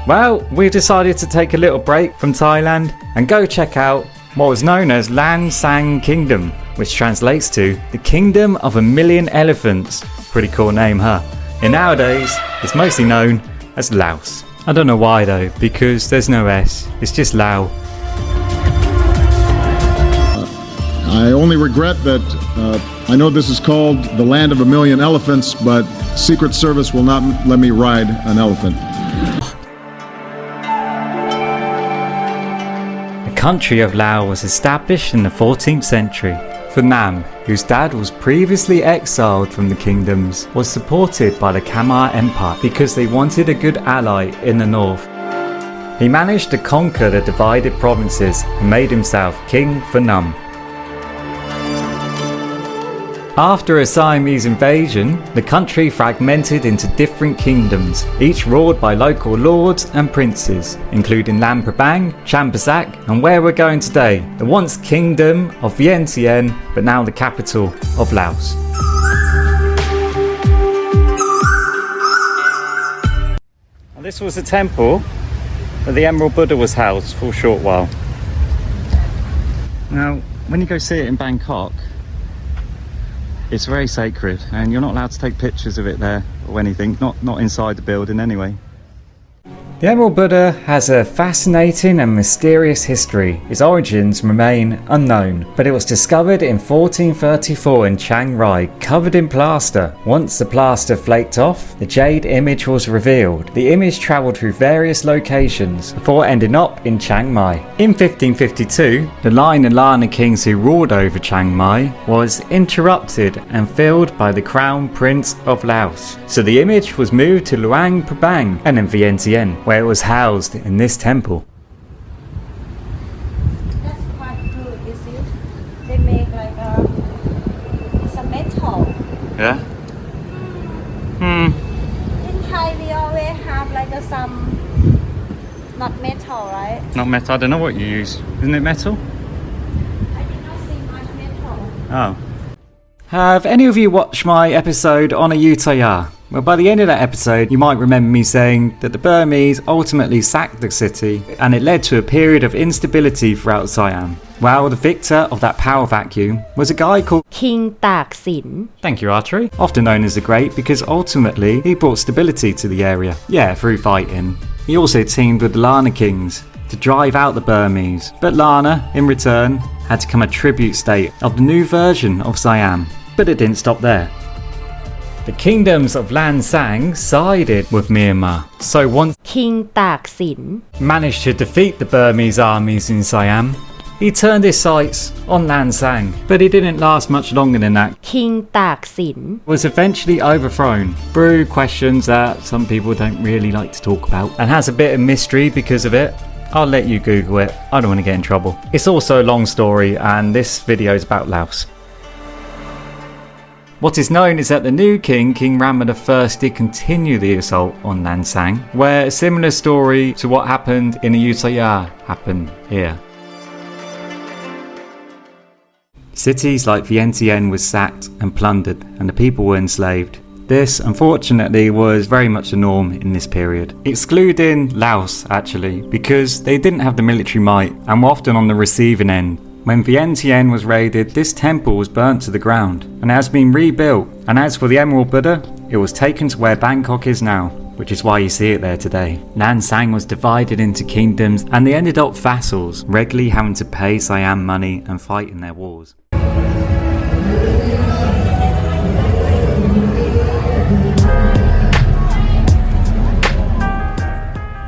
Well, we decided to take a little break from Thailand and go check out what was known as Lan Xang Kingdom, which translates to the Kingdom of a Million Elephants. Pretty cool name, huh? And nowadays, it's mostly known as Laos. I don't know why though, because there's no S, it's just Lao. I only regret that I know this is called the land of a million elephants, but Secret Service will not let me ride an elephant. The country of Laos was established in the 14th century. Nam, whose dad was previously exiled from the kingdoms, was supported by the Khmer Empire because they wanted a good ally in the north. He managed to conquer the divided provinces and made himself king for Nam. After a Siamese invasion, the country fragmented into different kingdoms, each ruled by local lords and princes, including Luang Prabang, Champasak, and where we're going today, the once Kingdom of Vientiane, but now the capital of Laos. And this was a temple where the Emerald Buddha was housed for a short while. Now, when you go see it in Bangkok, it's very sacred and you're not allowed to take pictures of it there or anything, not inside the building anyway. The Emerald Buddha has a fascinating and mysterious history. Its origins remain unknown, but it was discovered in 1434 in Chiang Rai, covered in plaster. Once the plaster flaked off, the jade image was revealed. The image travelled through various locations before ending up in Chiang Mai. In 1552, the line of Lana kings who ruled over Chiang Mai was interrupted and filled by the Crown Prince of Laos. So the image was moved to Luang Prabang and then Vientiane, where it was housed in this temple. That's quite good, you see. They make like some metal. Yeah? In Thai we always have like some, not metal, right? Not metal, I don't know what you use. Isn't it metal? I did not see much metal. Oh. Have any of you watched my episode on Ayutthaya? Well, by the end of that episode, you might remember me saying that the Burmese ultimately sacked the city and it led to a period of instability throughout Siam. Well, the victor of that power vacuum was a guy called King Tak Sin. Thank you, Archery. Often known as the Great because ultimately he brought stability to the area. Yeah, through fighting. He also teamed with the Lana kings to drive out the Burmese. But Lana, in return, had to become a tribute state of the new version of Siam. But it didn't stop there. The kingdoms of Lan Xang sided with Myanmar, so once King Tak Sin managed to defeat the Burmese armies in Siam, he turned his sights on Lan Xang, but he didn't last much longer than that. King Tak Sin Was eventually overthrown through questions that some people don't really like to talk about and has a bit of mystery because of it. I'll let you Google it, I don't want to get in trouble. It's also a long story and this video is about Laos. What is known is that the new king, King Rama I, did continue the assault on Lan Xang, where a similar story to what happened in Ayutthaya happened here. Cities like Vientiane was sacked and plundered, and the people were enslaved. This, unfortunately, was very much the norm in this period, excluding Laos actually, because they didn't have the military might and were often on the receiving end. When Vientiane was raided, this temple was burnt to the ground and has been rebuilt. And as for the Emerald Buddha, it was taken to where Bangkok is now, which is why you see it there today. Lan Xang was divided into kingdoms and they ended up vassals, regularly having to pay Siam money and fight in their wars.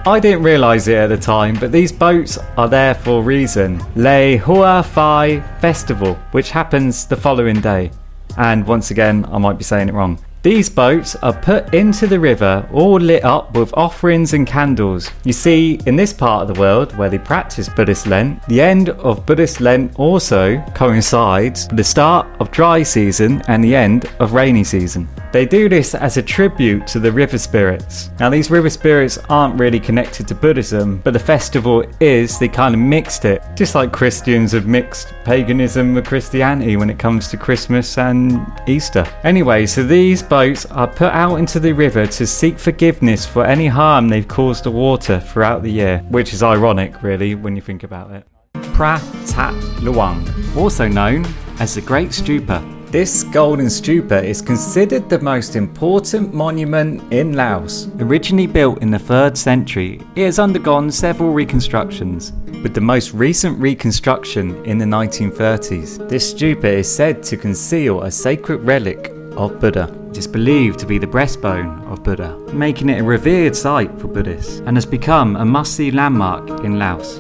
I didn't realise it at the time, but these boats are there for a reason. Le Hua Phai Festival, which happens the following day. And once again, I might be saying it wrong. These boats are put into the river, all lit up with offerings and candles. You see, in this part of the world where they practice Buddhist Lent, the end of Buddhist Lent also coincides with the start of dry season and the end of rainy season. They do this as a tribute to the river spirits. Now these river spirits aren't really connected to Buddhism, but the festival is, they kind of mixed it. Just like Christians have mixed paganism with Christianity when it comes to Christmas and Easter. Anyway, so these boats are put out into the river to seek forgiveness for any harm they've caused the water throughout the year, which is ironic really when you think about it. Pra Tat Luang, also known as the Great Stupa. This golden stupa is considered the most important monument in Laos. Originally built in the 3rd century, it has undergone several reconstructions, with the most recent reconstruction in the 1930s. This stupa is said to conceal a sacred relic of Buddha. It is believed to be the breastbone of Buddha, making it a revered site for Buddhists, and has become a must-see landmark in Laos.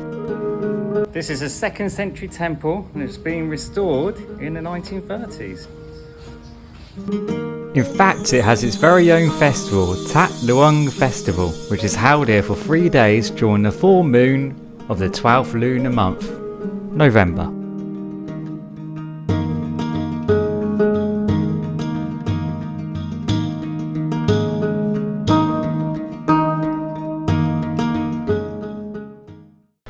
This is a 2nd century temple and it's been restored in the 1930s. In fact, it has its very own festival, Tat Luang Festival, which is held here for 3 days during the full moon of the 12th lunar month, November.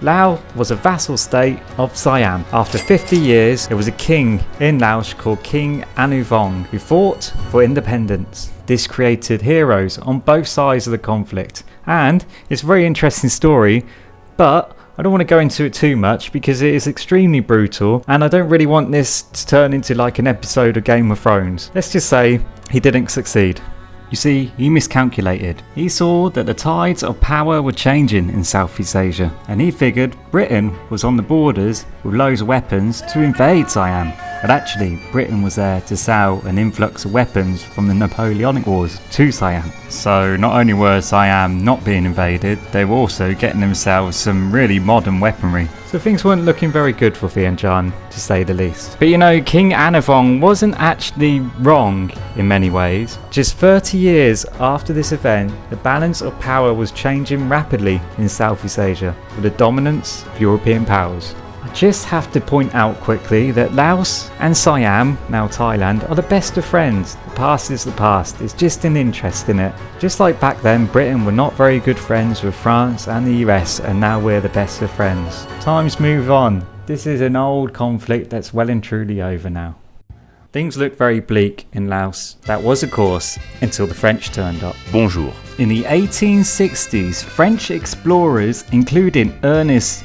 Laos was a vassal state of Siam. After 50 years, there was a king in Laos called King Anuvong who fought for independence. This created heroes on both sides of the conflict, and it's a very interesting story, but I don't want to go into it too much because it is extremely brutal and I don't really want this to turn into like an episode of Game of Thrones. Let's just say he didn't succeed. You see, he miscalculated. He saw that the tides of power were changing in Southeast Asia, and he figured Britain was on the borders with loads of weapons to invade Siam. But actually, Britain was there to sell an influx of weapons from the Napoleonic Wars to Siam. So not only were Siam not being invaded, they were also getting themselves some really modern weaponry. So things weren't looking very good for Vientiane, to say the least. But you know, King Anuvong wasn't actually wrong in many ways. Just 30 years after this event, the balance of power was changing rapidly in Southeast Asia, with the dominance of European powers. I just have to point out quickly that Laos and Siam, now Thailand, are the best of friends. The past is the past, it's just an interest in it. Just like back then, Britain were not very good friends with France and the US, and now we're the best of friends. Times move on. This is an old conflict that's well and truly over now. Things look very bleak in Laos. That was, of course, until the French turned up. Bonjour. In the 1860s, French explorers, including Ernest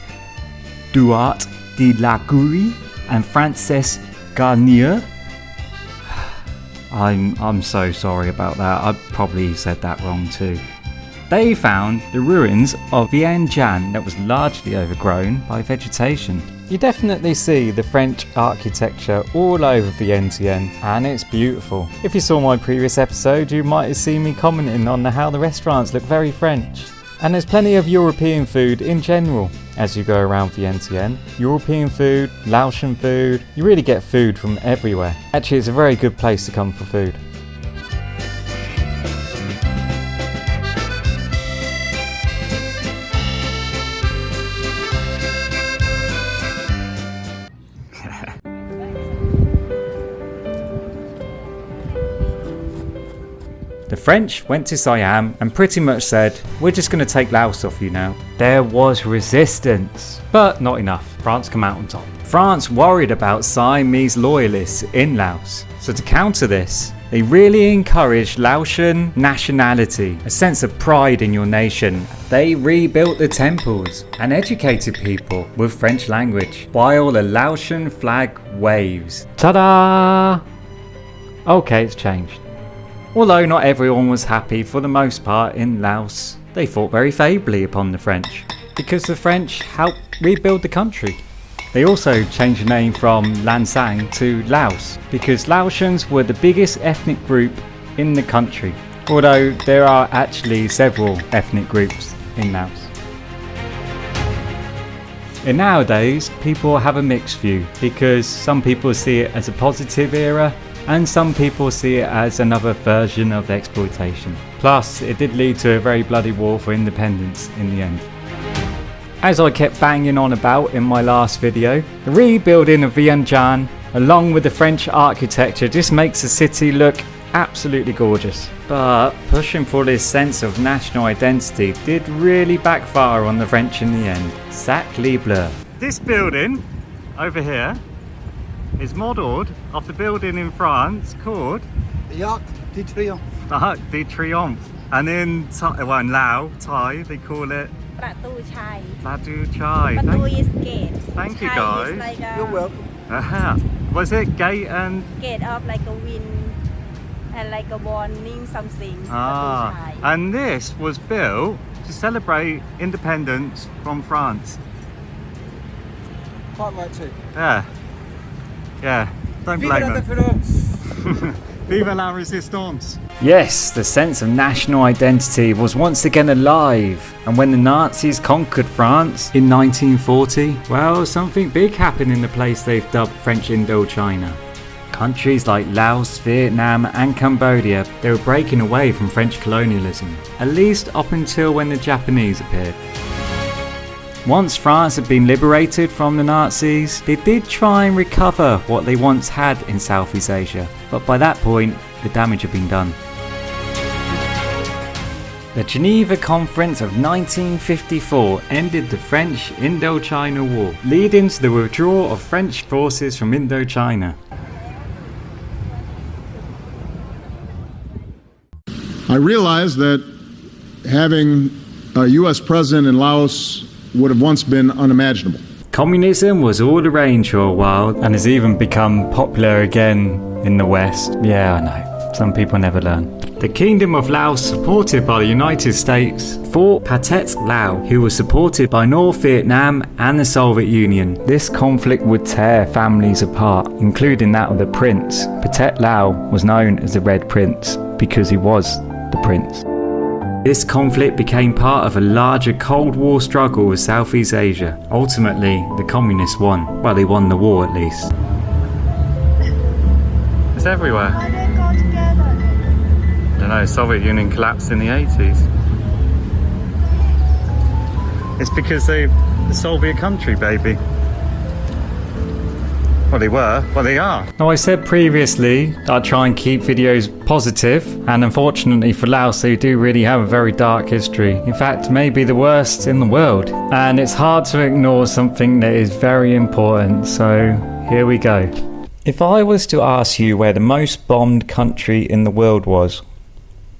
Duart de la Gourie and Frances Garnier. I'm so sorry about that. I probably said that wrong too. They found the ruins of Vientiane that was largely overgrown by vegetation. You definitely see the French architecture all over Vientiane, and it's beautiful. If you saw my previous episode, you might have seen me commenting on how the restaurants look very French. And there's plenty of European food in general as you go around Vientiane. European food, Laotian food, you really get food from everywhere. Actually, it's a very good place to come for food. The French went to Siam and pretty much said, we're just going to take Laos off you now. There was resistance, but not enough. France came out on top. France worried about Siamese loyalists in Laos. So to counter this, they really encouraged Laotian nationality, a sense of pride in your nation. They rebuilt the temples and educated people with French language, while the Laotian flag waves. Ta-da! Okay, it's changed. Although not everyone was happy for the most part in Laos, they thought very favourably upon the French, because the French helped rebuild the country. They also changed the name from Lan Xang to Laos, because Laotians were the biggest ethnic group in the country, although there are actually several ethnic groups in Laos. And nowadays, people have a mixed view, because some people see it as a positive era, and some people see it as another version of exploitation. Plus, it did lead to a very bloody war for independence in the end. As I kept banging on about in my last video, the rebuilding of Vientiane, along with the French architecture, just makes the city look absolutely gorgeous. But pushing for this sense of national identity did really backfire on the French in the end. Sacre bleu. This building over here is modelled off the building in France called The Arc de triomphe. De Triomphe. And in Lao, Thai, they call it ประตูชัย Ladu Chai. ประตู is gate Thank you, ชัย guys. is like You're a welcome. Was it gate and... gate of like a wind and like a warning something ประตูชัย And this was built to celebrate independence from France. Quite right too. Yeah. Don't Vive blame la them. différence. Vive la resistance. Yes, the sense of national identity was once again alive, and when the Nazis conquered France In 1940, well, something big happened in the place they've dubbed French Indochina. countries like Laos, Vietnam and Cambodia, They were breaking away from French colonialism, at least up until when the Japanese appeared. once France had been liberated from the Nazis, they did try and recover what they once had in Southeast Asia, but by that point the damage had been done. The Geneva Conference of 1954 ended the French Indochina War, Leading to the withdrawal of French forces from Indochina. I realize that having a U.S. president in Laos would have once been unimaginable. Communism was all the rage for a while and has even become popular again in the West. Yeah, I know. Some people never learn. The Kingdom of Laos, supported by the United States, fought Pathet Lao, who was supported by North Vietnam and the Soviet Union. This conflict would tear families apart, including that of the prince. Pathet Lao was known as the Red Prince because he was the prince. This conflict became part of a larger Cold War struggle with Southeast Asia. Ultimately, the communists won. Well, they won the war at least. It's everywhere. Why they go together? I don't know, Soviet Union collapsed in the 80s. It's because they're the Soviet country, baby. Well, they were. Well, they are. Now, I said previously I'd try and keep videos positive, and unfortunately for Laos, they do really have a very dark history. In fact, maybe the worst in the world. And it's hard to ignore something that is very important, so here we go. If I was to ask you where the most bombed country in the world was,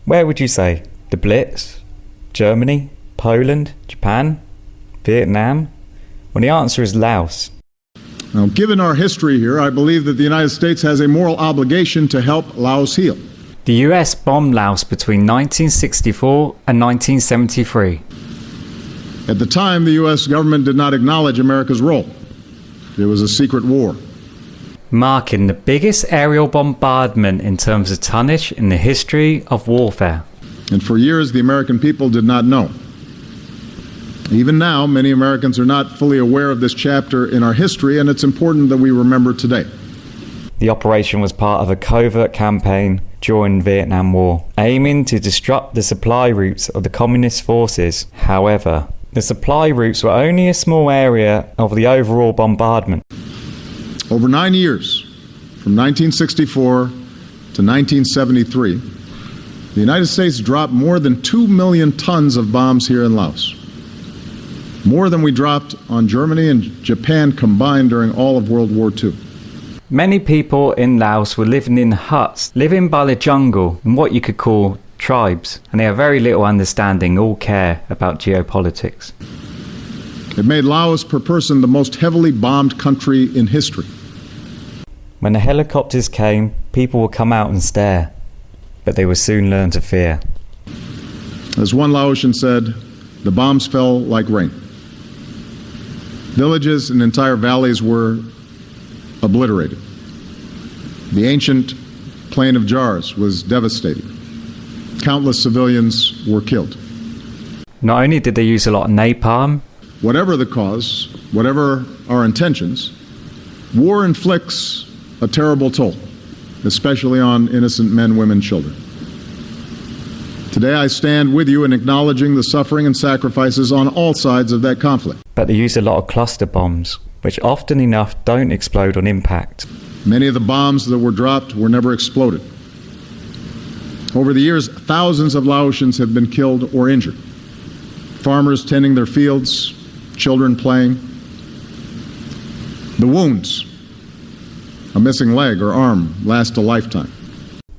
where would you say? The Blitz? Germany? Poland? Japan? Vietnam? Well, the answer is Laos. Now, given our history here, I believe that the United States has a moral obligation to help Laos heal. The US bombed Laos between 1964 and 1973. At the time, the U.S. government did not acknowledge America's role. It was a secret war. Marking the biggest aerial bombardment in terms of tonnage in the history of warfare. And for years, the American people did not know. Even now, many Americans are not fully aware of this chapter in our history, and it's important that we remember today. The operation was part of a covert campaign during the Vietnam War, aiming to disrupt the supply routes of the communist forces. However, the supply routes were only a small area of the overall bombardment. Over 9 years, from 1964 to 1973, the United States dropped more than 2 million tons of bombs here in Laos. More than we dropped on Germany and Japan combined during all of World War II. Many people in Laos were living in huts, living by the jungle, in what you could call tribes, and they have very little understanding or care about geopolitics. It made Laos per person the most heavily bombed country in history. When the helicopters came, people would come out and stare, but they would soon learn to fear. As one Laotian said, the bombs fell like rain. Villages and entire valleys were obliterated. The ancient plain of jars was devastated. Countless civilians were killed. Not only did they use a lot of napalm, Whatever the cause, whatever our intentions, war inflicts a terrible toll, especially on innocent men, women, children. Today I stand with you in acknowledging the suffering and sacrifices on all sides of that conflict. but they use a lot of cluster bombs, which often enough don't explode on impact. Many of the bombs that were dropped were never exploded. Over the years, thousands of Laotians have been killed or injured. Farmers tending their fields, children playing. The wounds, a missing leg or arm, last a lifetime.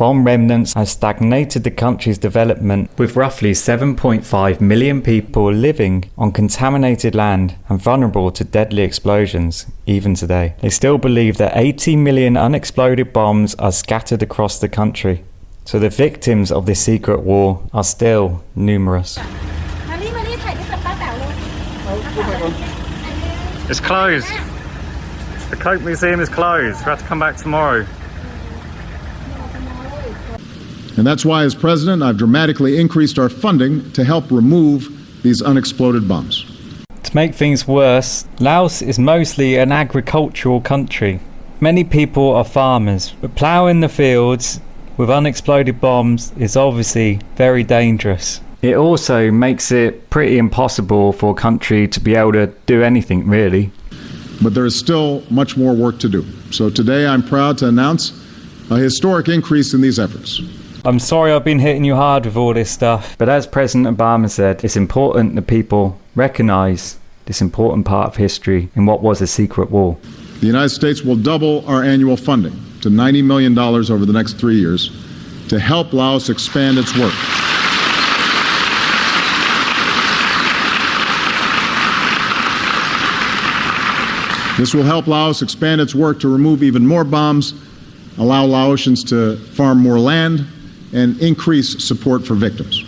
bomb remnants has stagnated the country's development, with roughly 7.5 million people living on contaminated land and vulnerable to deadly explosions, even today. They still believe that 80 million unexploded bombs are scattered across the country. So the victims of this secret war are still numerous. It's closed. The Coke Museum is closed. We have to come back tomorrow. And that's why, as president, I've dramatically increased our funding to help remove these unexploded bombs. To make things worse, Laos is mostly an agricultural country. Many people are farmers, but ploughing the fields with unexploded bombs is obviously very dangerous. It also makes it pretty impossible for a country to be able to do anything, really. But there is still much more work to do. So today I'm proud to announce a historic increase in these efforts. I'm sorry I've been hitting you hard with all this stuff, but as President Obama said, it's important that people recognise this important part of history in what was a secret war. The United States will double our annual funding to $90 million over the next 3 years to help Laos expand its work. This will help Laos expand its work to remove even more bombs, allow Laotians to farm more land, and increase support for victims.